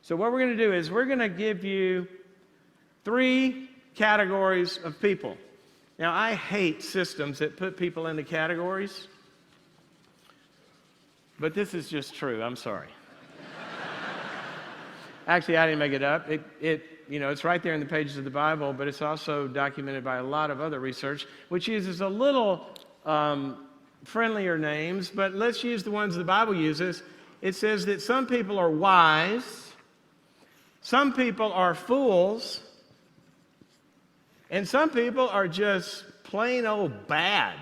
So what we're going to do is we're going to give you 3 categories of people. Now, I hate systems that put people into categories, but this is just true. I'm sorry. Actually, I didn't make it up. It's right there in the pages of the Bible, but it's also documented by a lot of other research, which uses a little friendlier names, but let's use the ones the Bible uses. It says that some people are wise, some people are fools, and some people are just plain old bad.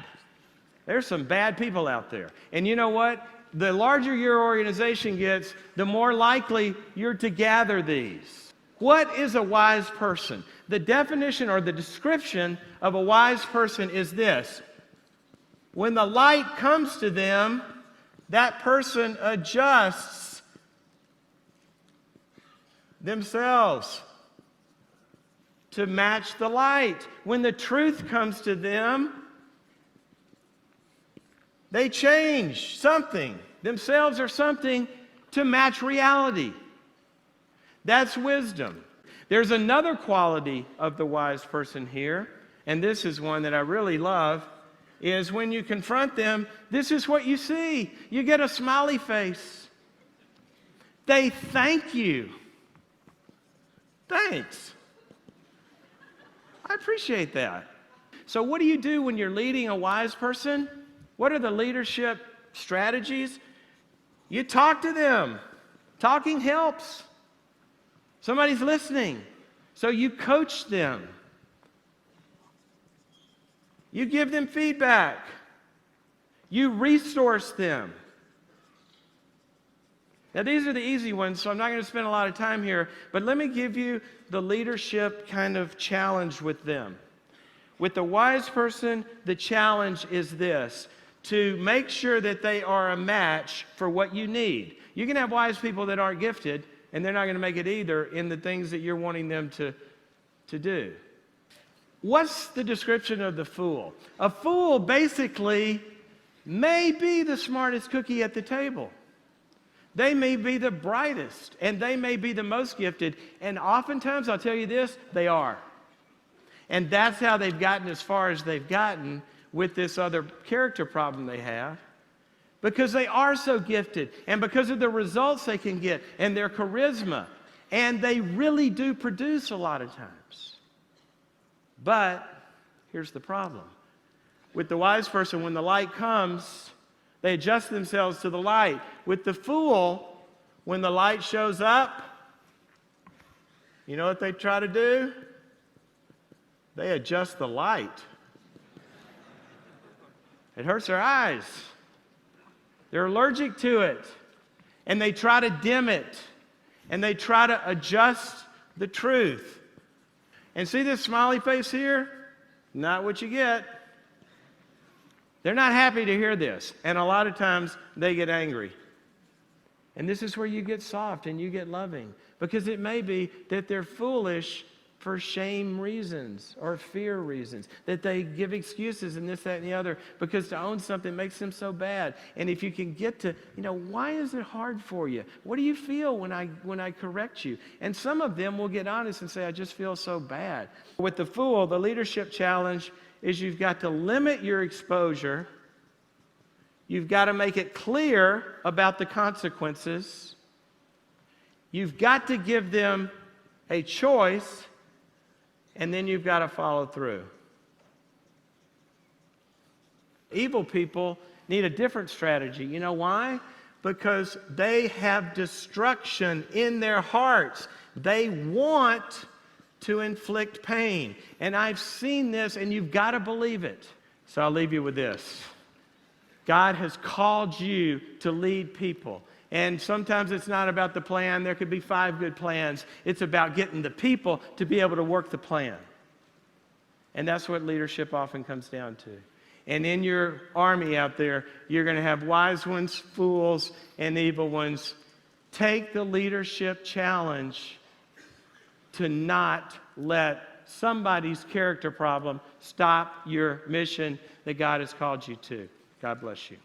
There's some bad people out there. And you know what? The larger your organization gets, the more likely you're to gather these. What is a wise person? The definition or the description of a wise person is this. When the light comes to them, that person adjusts themselves to match the light. When the truth comes to them, they change something, themselves or something, to match reality. That's wisdom. There's another quality of the wise person here, and this is one that I really love, is when you confront them, this is what you see. You get a smiley face. They thank you. Thanks. I appreciate that. So what do you do when you're leading a wise person? What are the leadership strategies? You talk to them. Talking helps. Somebody's listening. So you coach them. You give them feedback. You resource them. Now, these are the easy ones, so I'm not going to spend a lot of time here, but let me give you the leadership kind of challenge with them. With the wise person, the challenge is this: to make sure that they are a match for what you need. You can have wise people that aren't gifted, and they're not going to make it either in the things that you're wanting them to do. What's the description of the fool? A fool basically may be the smartest cookie at the table. They may be the brightest, and they may be the most gifted, and oftentimes, I'll tell you this, they are. And that's how they've gotten as far as they've gotten with this other character problem they have, because they are so gifted, and because of the results they can get, and their charisma, and they really do produce a lot of times. But here's the problem. With the wise person, when the light comes, they adjust themselves to the light. With the fool, when the light shows up, you know what they try to do? They adjust the light. It hurts their eyes. They're allergic to it. And they try to dim it. And they try to adjust the truth. And see this smiley face here? Not what you get. They're not happy to hear this. And a lot of times they get angry. And this is where you get soft and you get loving. Because it may be that they're foolish for shame reasons or fear reasons. That they give excuses and this, that, and the other. Because to own something makes them so bad. And if you can get to, why is it hard for you? What do you feel when I correct you? And some of them will get honest and say, I just feel so bad. With the fool, the leadership challenge is you've got to limit your exposure. You've got to make it clear about the consequences. You've got to give them a choice, and then you've got to follow through. Evil people need a different strategy. You know why? Because they have destruction in their hearts. They want to inflict pain. And I've seen this, and you've got to believe it. So I'll leave you with this. God has called you to lead people. And sometimes it's not about the plan. There could be 5 good plans. It's about getting the people to be able to work the plan. And that's what leadership often comes down to. And in your army out there, you're going to have wise ones, fools, and evil ones. Take the leadership challenge to not let somebody's character problem stop your mission that God has called you to. God bless you.